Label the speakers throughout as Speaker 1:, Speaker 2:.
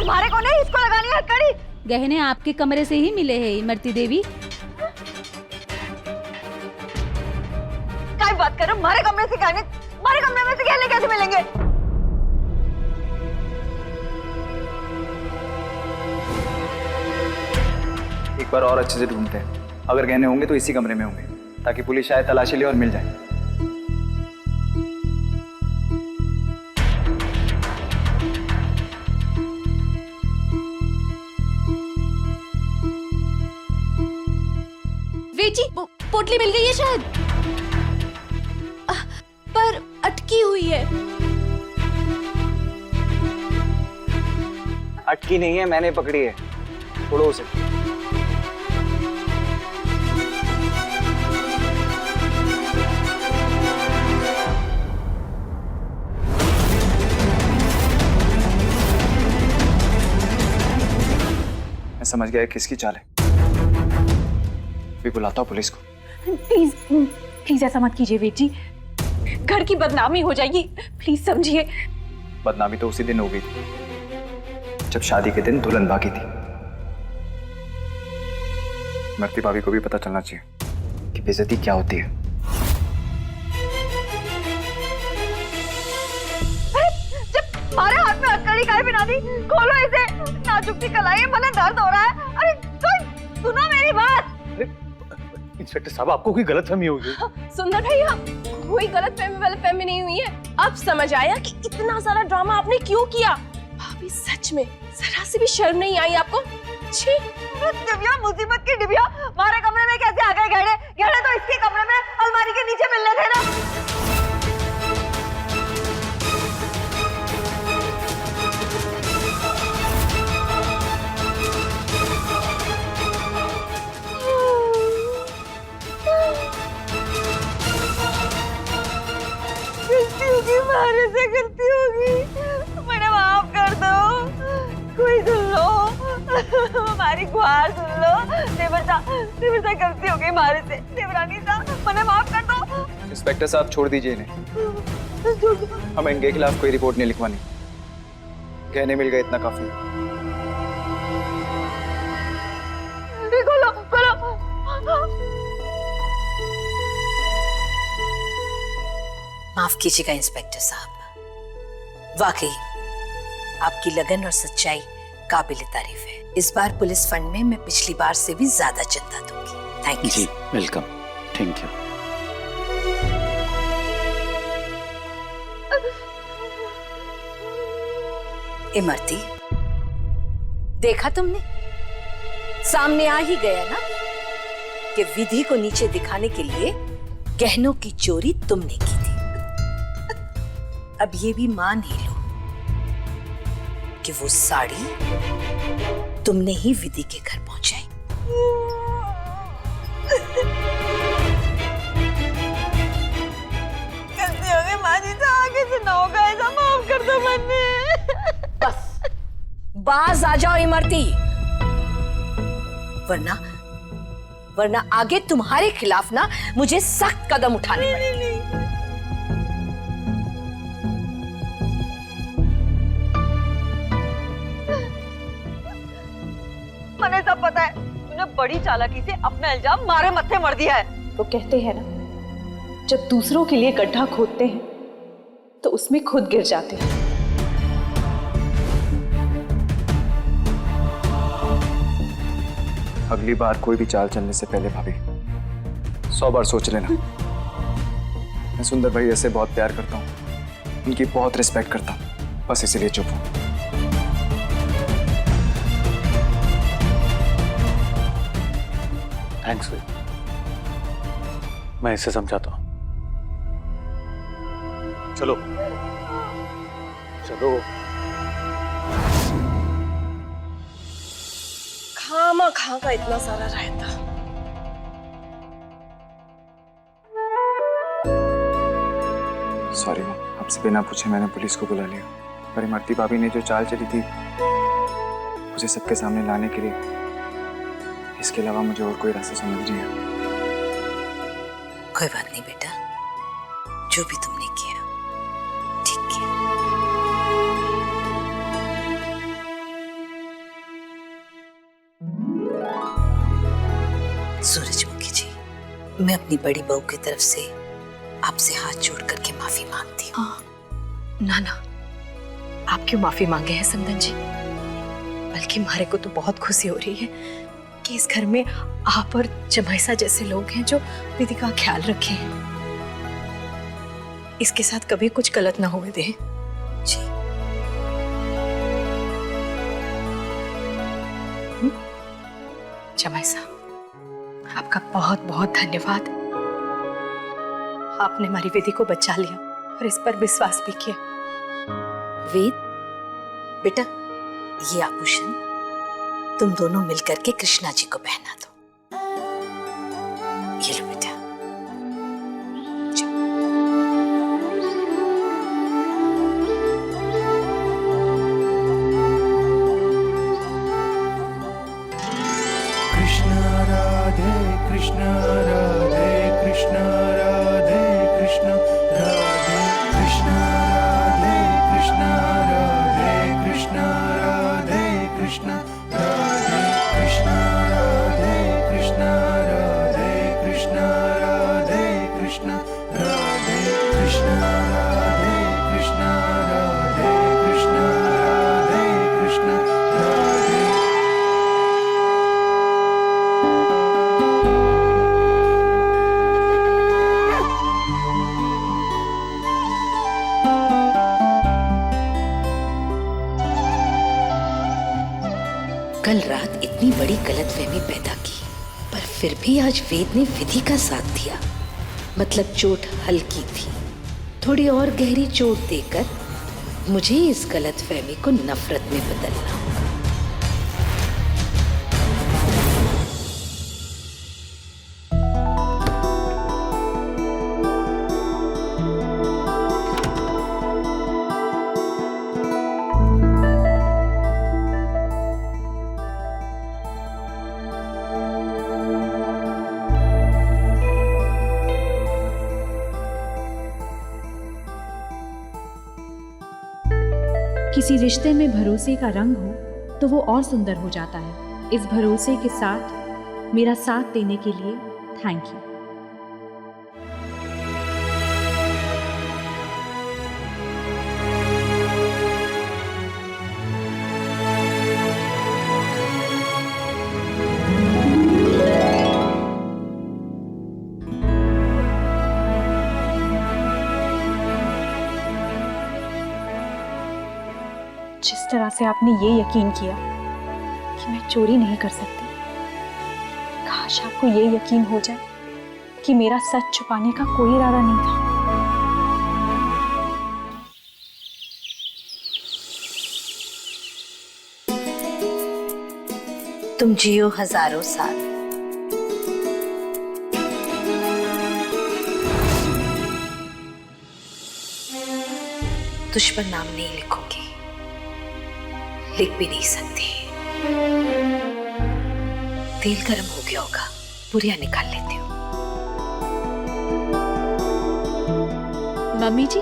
Speaker 1: तुम्हारे को नहीं, इसको लगानी है हथकड़ी।
Speaker 2: गहने आपके कमरे से ही मिले हैं इमरती देवी।
Speaker 1: क्या बात कर रहे हो? हमारे कमरे से गहने, हमारे कमरे में से गहने कैसे मिलेंगे?
Speaker 3: एक बार और अच्छे से ढूंढते हैं, अगर गहने होंगे तो इसी कमरे में होंगे, ताकि पुलिस शायद तलाशी ले और मिल जाए।
Speaker 4: जी पोटली मिल गई है शायद, पर अटकी हुई है।
Speaker 3: अटकी नहीं है, मैंने पकड़ी है, छोड़ो उसे। मैं समझ गया किसकी चाल है, भी बुलाता हूँ पुलिस को।
Speaker 4: प्लीज प्लीज ऐसा मत कीजिए वेद जी, घर की बदनामी हो जाएगी, प्लीज समझिए।
Speaker 3: बदनामी तो उसी दिन हो गई थी जब शादी के दिन दुल्हन भागी थी। इमरती भाभी को भी पता चलना चाहिए कि बेइज्जती क्या होती है।
Speaker 1: जब हमारे हाथ में हथकड़ी काहे बिना दी? खोलो इसे, नाजुक सी कलाई है, मन दर्द हो रहा है। अरे सुनो मेरी बात।
Speaker 5: इंस्पेक्टर साहब, आपको कोई गलतफहमी होगी।
Speaker 4: सुंदर भैया, कोई गलतफहमी नहीं हुई है। अब समझ आया कि इतना सारा ड्रामा आपने क्यों किया। भाभी सच में जरा से भी शर्म नहीं आई आपको? छी।
Speaker 1: दिव्या, मुसीबत की दिव्या, हमारे कमरे में कैसे आ गए गहने? गहने तो इसके कमरे में अलमारी के नीचे मिलने थे ना। मारे से गलती होगी, मैंने माफ कर दो। कोई सुन लो, हमारी गुहार सुन लो। देवर साहब गलती हो गई हमारे से। देवरानी साहब, मैंने माफ कर दो।
Speaker 3: इंस्पेक्टर साहब छोड़ दीजिए इन्हें, हमें इनके खिलाफ कोई रिपोर्ट नहीं लिखवानी। गहने मिल गए, इतना काफी।
Speaker 1: खोलो खोलो।
Speaker 6: माफ कीजिएगा इंस्पेक्टर साहब, वाकई आपकी लगन और सच्चाई काबिल तारीफ है। इस बार पुलिस फंड में मैं पिछली बार से भी ज्यादा चंदा दूंगी। Thank you.
Speaker 5: जी वेलकम, थैंक यू।
Speaker 6: इमरती, देखा तुमने, सामने आ ही गया ना कि विधि को नीचे दिखाने के लिए गहनों की चोरी तुमने की थी। अब ये भी मान ही लो कि वो साड़ी तुमने ही विधि के घर पहुंचाई।
Speaker 1: गलती हो गई माजी से, आगे से ना होगा ऐसा, माफ कर दो मैंने।
Speaker 6: बस बाज आ जाओ इमरती, वरना आगे तुम्हारे खिलाफ ना मुझे सख्त कदम उठाने पड़ेंगे।
Speaker 1: मैंने सब पता है, तूने बड़ी चालाकी से अपना इल्जाम मारे मत्थे मर दिया है।
Speaker 4: वो कहते हैं ना, जब दूसरों के लिए गड्ढा खोदते हैं तो उसमें खुद गिर जाते हैं।
Speaker 3: अगली बार कोई भी चाल चलने से पहले भाभी 100 बार सोच लेना। मैं सुंदर भैया से बहुत प्यार करता हूँ, उनकी बहुत रिस्पेक्ट करता हूँ, बस इसीलिए चुप हूँ।
Speaker 5: थैंक्स भाई, मैं इसे समझाता हूँ। चलो चलो।
Speaker 4: खामा खा का इतना सारा रहता।
Speaker 3: सॉरी माँ, आपसे बिना पूछे मैंने पुलिस को बुला लिया, पर इमरती भाभी ने जो चाल चली थी उसे सबके सामने लाने के लिए, इसके अलावा मुझे और कोई रास्ता समझ नहीं आया।
Speaker 6: कोई बात नहीं बेटा, जो भी तुमने किया ठीक किया। सूरजमुखी जी, मैं अपनी बड़ी बहू की तरफ से आपसे हाथ जोड़ करके माफी मांगती हूँ।
Speaker 7: ना ना, आप क्यों माफी मांगे हैं संदन जी? बल्कि हमारे को तो बहुत खुशी हो रही है कि इस घर में आप और जमाइसा जैसे लोग हैं जो विधि का ख्याल रखे हैं। इसके साथ कभी कुछ गलत ना होने दें।
Speaker 6: जी
Speaker 7: जमाइसा, आपका बहुत बहुत धन्यवाद। आपने हमारी विधि को बचा लिया और इस पर विश्वास भी किया।
Speaker 6: वेद, बेटा ये आभूषण तुम दोनों मिलकर के कृष्णा जी को पहना दो। ये लो बेटा।
Speaker 8: Krishna Radhe Krishna Radhe Krishna Radhe Krishna Radhe Krishna Radhe Krishna Radhe Krishna Radhe Krishna Radhe Krishna Radhe Krishna Radhe Krishna Radhe Krishna Radhe Krishna Radhe Krishna Radhe Krishna Radhe।
Speaker 6: कल रात इतनी बड़ी गलतफहमी पैदा की, पर फिर भी आज वेद ने विधि का साथ दिया। मतलब चोट हल्की थी, थोड़ी और गहरी चोट देकर मुझे इस गलतफहमी को नफरत में बदलना होगा।
Speaker 9: किसी रिश्ते में भरोसे का रंग हो तो वो और सुंदर हो जाता है। इस भरोसे के साथ मेरा साथ देने के लिए थैंक यू। जिस तरह से आपने ये यकीन किया कि मैं चोरी नहीं कर सकती, काश आपको ये यकीन हो जाए कि मेरा सच छुपाने का कोई इरादा नहीं था।
Speaker 6: तुम जियो हजारों साल। तुझ पर नाम नहीं लिखूंगी, लिख भी नहीं सकती। तेल गर्म हो गया होगा, बुरिया निकाल लेती हूँ।
Speaker 9: मम्मी जी,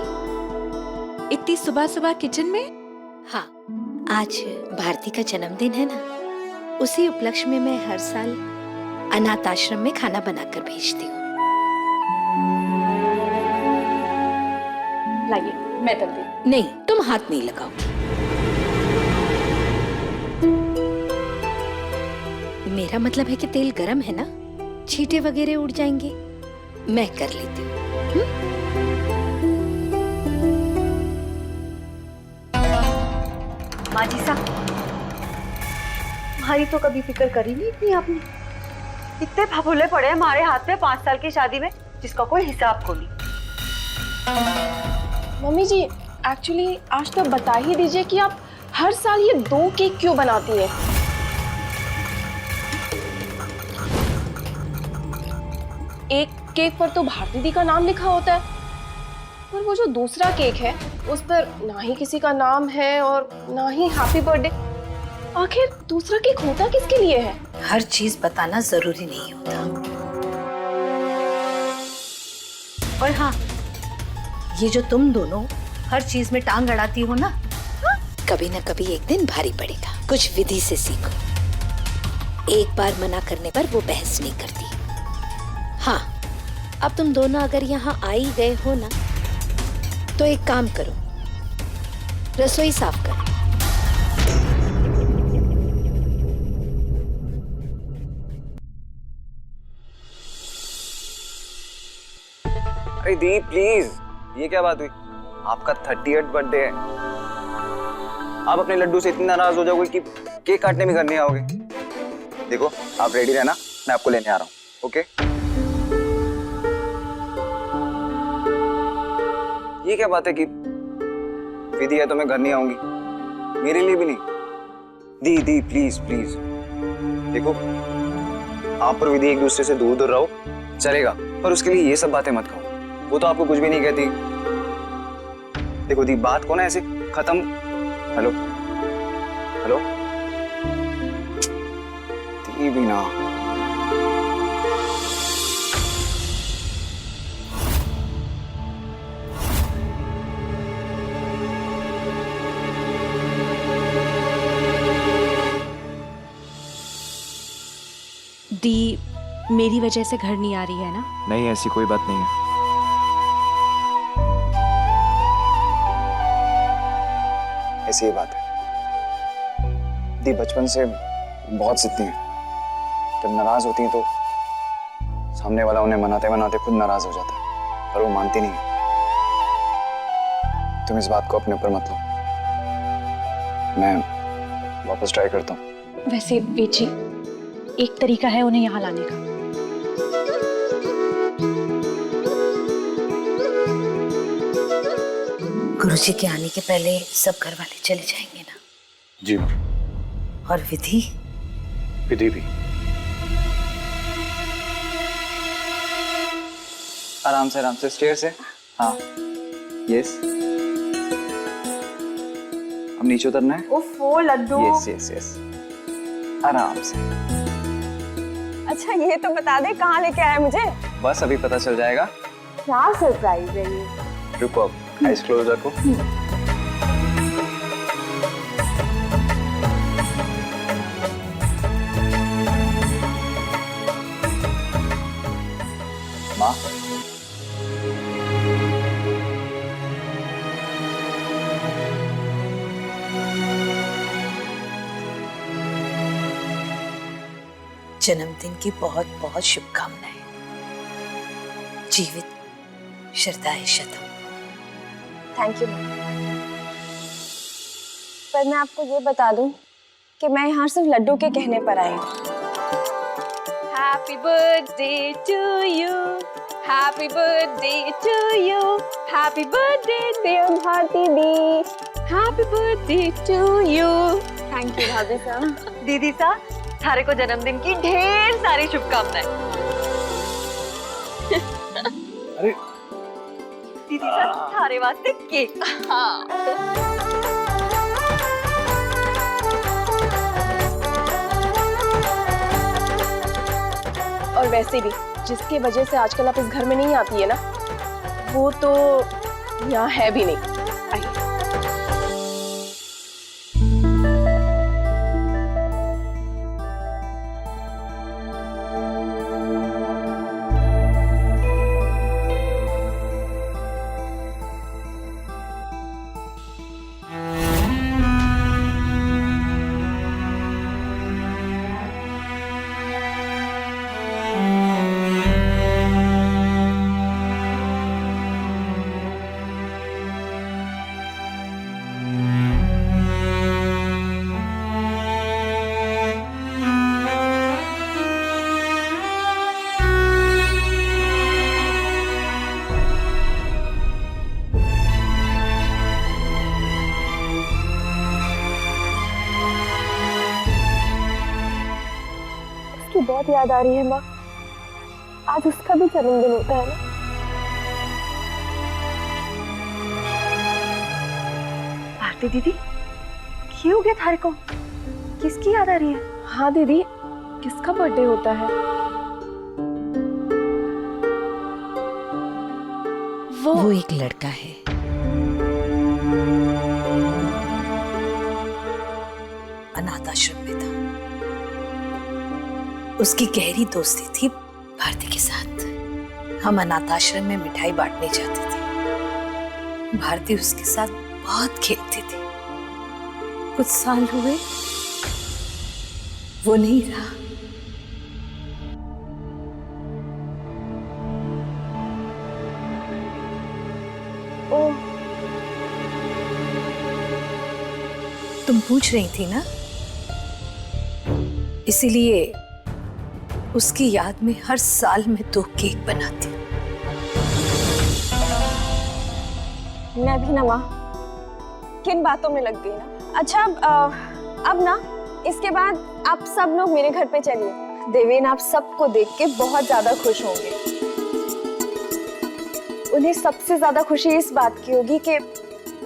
Speaker 9: इतनी सुबह सुबह किचन में?
Speaker 6: हाँ, आज भारती का जन्मदिन है ना, उसी उपलक्ष्य में मैं हर साल अनाथ आश्रम में खाना बनाकर भेजती हूँ।
Speaker 9: लाइए, मैं तब दे।
Speaker 6: नहीं, तुम हाथ नहीं लगाओ। मेरा मतलब है कि तेल गरम है ना, छींटे वगैरह उड़ जाएंगे, मैं कर लेती हूँ।
Speaker 1: माँ जी साहब, हमारी तो कभी फिक्र करी नहीं इतनी आपने। इतने फफूले पड़े हैं हमारे हाथ में 5 साल की शादी में, जिसका कोई हिसाब को नहीं।
Speaker 4: मम्मी जी, एक्चुअली आज तो बता ही दीजिए कि आप हर साल ये 2 केक क्यों बनाती है? एक केक पर तो भारती दी का नाम लिखा होता है, पर वो जो दूसरा केक है उस पर ना ही किसी का नाम है और ना ही हैप्पी बर्थडे। आखिर दूसरा केक होता किसके लिए है?
Speaker 6: हर चीज बताना जरूरी नहीं होता। और हाँ, ये जो तुम दोनों हर चीज में टांग अड़ाती हो ना, कभी ना कभी एक दिन भारी पड़ेगा। कुछ विधि से सीखो। एक बार मना करने पर वो बहस नहीं करती। हाँ, अब तुम दोनों अगर यहाँ आ ही गए हो ना, तो एक काम करो, रसोई साफ करो।
Speaker 3: अरे दी प्लीज, ये क्या बात हुई? आपका 38th बर्थडे है, आप अपने लड्डू से इतनी नाराज हो जाओगे कि केक काटने में घर नहीं आओगे। देखो आप रेडी रहना, मैं आपको लेने आ रहा हूँ। ओके? ये क्या बात है कि विधि है तो मैं घर नहीं आऊंगी, मेरे लिए भी नहीं। दी प्लीज प्लीज, देखो आप और विधि एक दूसरे से दूर दूर रहो चलेगा, पर उसके लिए ये सब बातें मत कहो, वो तो आपको कुछ भी नहीं कहती। देखो दी, बात को ना ऐसे खत्म। हेलो हेलो दी भी ना।
Speaker 9: दी मेरी वजह से घर नहीं आ रही है ना?
Speaker 3: नहीं, ऐसी कोई बात नहीं है। ऐसी ही बात है। दी बचपन से बहुत जिद्दी है, जब नाराज होती है तो सामने वाला उन्हें मनाते मनाते खुद नाराज हो जाता है, पर वो मानती नहीं है। तुम इस बात को अपने ऊपर मत लो, मैं वापस ट्राई करता हूँ।
Speaker 9: वैसे बेची, एक तरीका है उन्हें यहाँ लाने का।
Speaker 6: गुरुजी के आने के पहले सब घर वाले चले जाएंगे ना?
Speaker 5: जी माँ।
Speaker 6: और विधि?
Speaker 5: विधि भी।
Speaker 3: आराम से स्टेयर से। हाँ यस, अब नीचे उतरना है।
Speaker 1: ओफो लड्डू।
Speaker 3: यस आराम से।
Speaker 1: अच्छा ये तो बता दे कहाँ लेके आया मुझे?
Speaker 3: बस अभी पता चल जाएगा।
Speaker 1: क्या सरप्राइज है ये?
Speaker 3: रुको, अब आइज क्लोज रखो। माँ,
Speaker 6: जन्मदिन की बहुत बहुत शुभकामनाएं। जीवित शरदाए शतम।
Speaker 1: Thank you. पर मैं आपको ये बता दूं कि मैं यहाँ सिर्फ लड्डू के कहने पर आई हूँ। Happy birthday to you, happy birthday to you, happy birthday dear Bharti दी, happy birthday to you. Thank you भाभी साहब। दीदी साहब, थारे को जन्मदिन की ढेर सारी शुभकामनाएं।
Speaker 3: अरे
Speaker 1: दीदी साहब, थारे वास्ते केक। हाँ।
Speaker 4: और वैसे भी जिसके वजह से आजकल आप इस घर में नहीं आती है ना, वो तो यहाँ है भी नहीं। आइए।
Speaker 1: बहुत याद आ रही है माँ, आज उसका भी जन्मदिन होता है ना। भारती दीदी, क्या हो गया थारे को? किसकी याद आ रही है?
Speaker 4: हाँ दीदी, किसका बर्थडे होता है?
Speaker 6: वो एक लड़का है, अनाथ आश्रम में था, उसकी गहरी दोस्ती थी भारती के साथ। हम अनाथ आश्रम में मिठाई बांटने जाते थे। भारती उसके साथ बहुत खेलती थी। कुछ साल हुए वो नहीं रहा।
Speaker 4: ओह,
Speaker 6: तुम पूछ रही थी ना, इसीलिए उसकी याद में हर साल मैं 2 केक बनाती हूँ।
Speaker 4: मैं भी ना माँ किन बातों में लग गई ना। अच्छा अब ना इसके बाद आप सब लोग मेरे घर पे चलिए। देवेन आप सबको देख के बहुत ज्यादा खुश होंगे। उन्हें सबसे ज्यादा खुशी इस बात की होगी कि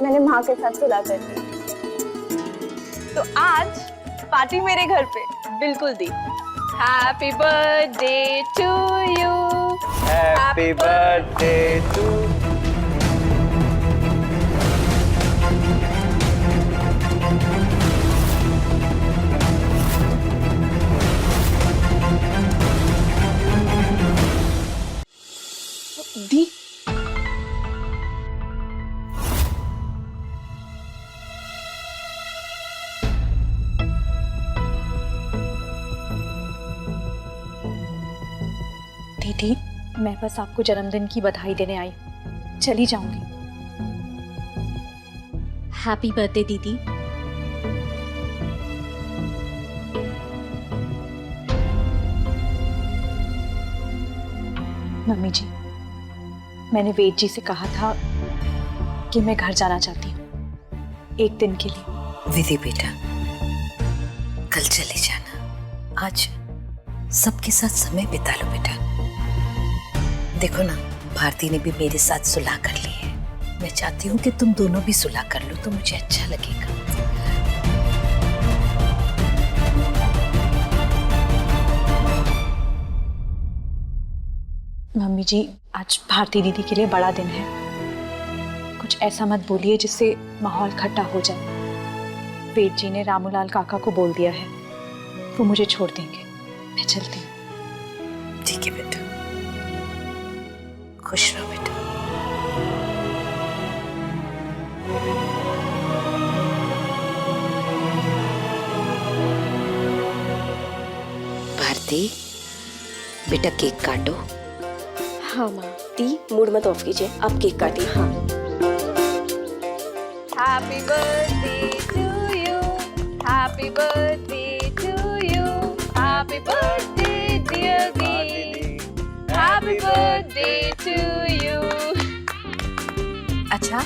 Speaker 4: मैंने माँ के साथ सुलह कर दी। तो आज पार्टी मेरे घर पे बिल्कुल दी। Happy birthday to you.
Speaker 3: Happy birthday to.
Speaker 4: दी
Speaker 9: दीदी, मैं बस आपको जन्मदिन की बधाई देने आई हूँ। चली जाऊंगी।
Speaker 2: हैप्पी बर्थडे दीदी।
Speaker 9: मम्मी जी, मैंने वेद जी से कहा था कि मैं घर जाना चाहती हूँ 1 दिन के लिए।
Speaker 6: विधि बेटा, कल चले जाना। आज सबके साथ समय बिता लो बेटा। देखो ना, भारती ने भी मेरे साथ सुलह कर ली है। मैं चाहती हूँ कि तुम दोनों भी सुलह कर लो तो मुझे अच्छा लगेगा।
Speaker 9: मम्मी जी, आज भारती दीदी के लिए बड़ा दिन है। कुछ ऐसा मत बोलिए जिससे माहौल खट्टा हो जाए। वेद जी ने रामूलाल काका को बोल दिया है, वो मुझे छोड़ देंगे। मैं चलती हूँ।
Speaker 6: ठीक है बेटा, खुश रहो बेटा। भारती बेटा, केक काटो।
Speaker 4: हाँ माँ। दी मूड मत ऑफ कीजिए, आप केक काटिए। हाँ। Happy birthday to you. Happy birthday to you. Happy birthday dear दी। Happy birthday to you.
Speaker 6: अच्छा,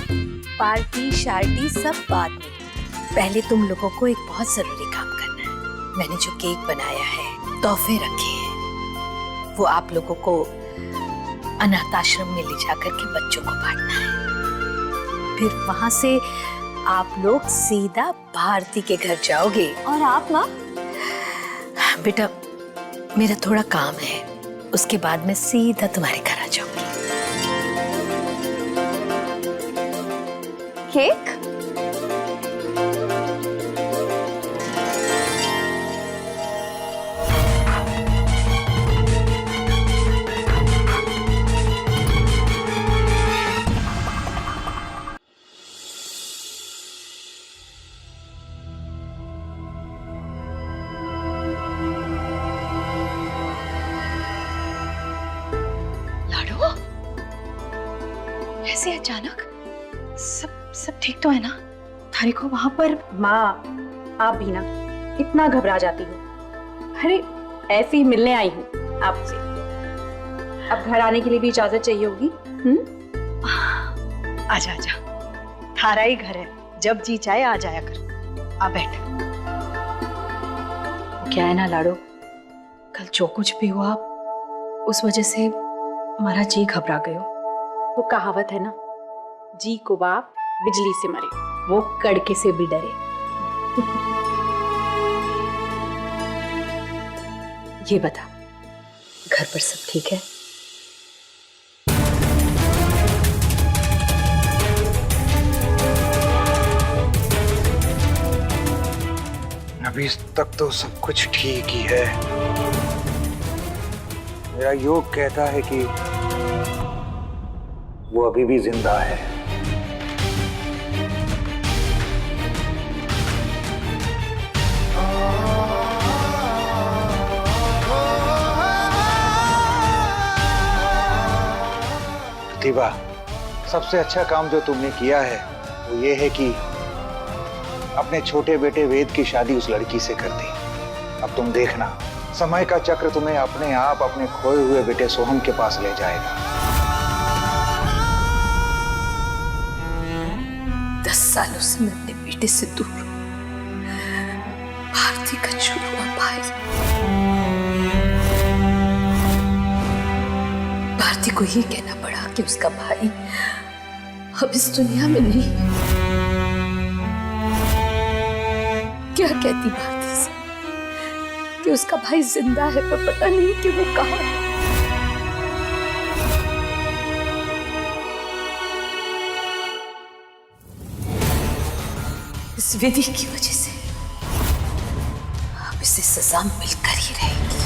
Speaker 6: पार्टी शार्टी सब बाद में। पहले तुम लोगों को एक बहुत जरूरी काम करना है। मैंने जो केक बनाया है, तोहफे रखे हैं, वो आप लोगों को अनाथ आश्रम में ले जाकर के बच्चों को बांटना है। फिर वहां से आप लोग सीधा भारती के घर जाओगे।
Speaker 4: और आप माँ?
Speaker 6: बेटा, मेरा थोड़ा काम है, उसके बाद मैं सीधा तुम्हारे घर आ जाऊंगी।
Speaker 4: केक?
Speaker 9: ऐसे अचानक? सब ठीक तो है ना? थारी को वहां पर। माँ, आप भी ना इतना घबरा जाती हो। अरे ऐसे ही मिलने आई हूँ आपसे। अब घर आने के लिए भी इजाजत चाहिए होगी। आजा आजा, थारा ही घर है, जब जी चाहे आ जाया कर। आ बैठ। क्या है ना लाडो, कल जो कुछ भी हुआ उस वजह से हमारा जी घबरा गयो। वो कहावत है ना, जी को बाप बिजली से मरे, वो कड़के से भी डरे। ये बता, घर पर सब ठीक है?
Speaker 8: अभी तक तो सब कुछ ठीक ही है। मेरा योग कहता है कि वो अभी भी जिंदा है। प्रतिभा, सबसे अच्छा काम जो तुमने किया है वो ये है कि अपने छोटे बेटे वेद की शादी उस लड़की से कर दी। अब तुम देखना, समय का चक्र तुम्हें अपने आप अपने खोए हुए बेटे सोहम के पास ले जाएगा।
Speaker 6: 10 सालों से मैं अपने बेटे से दूर हूं। भारती का छुआ भाई, भारती को ये कहना पड़ा कि उसका भाई अब इस दुनिया में नहीं है। क्या कहती भारती से कि उसका भाई जिंदा है, पर पता नहीं कि वो कहाँ है। इस विधि की वजह से अब इसे सजा मिलकर ही रहेगी।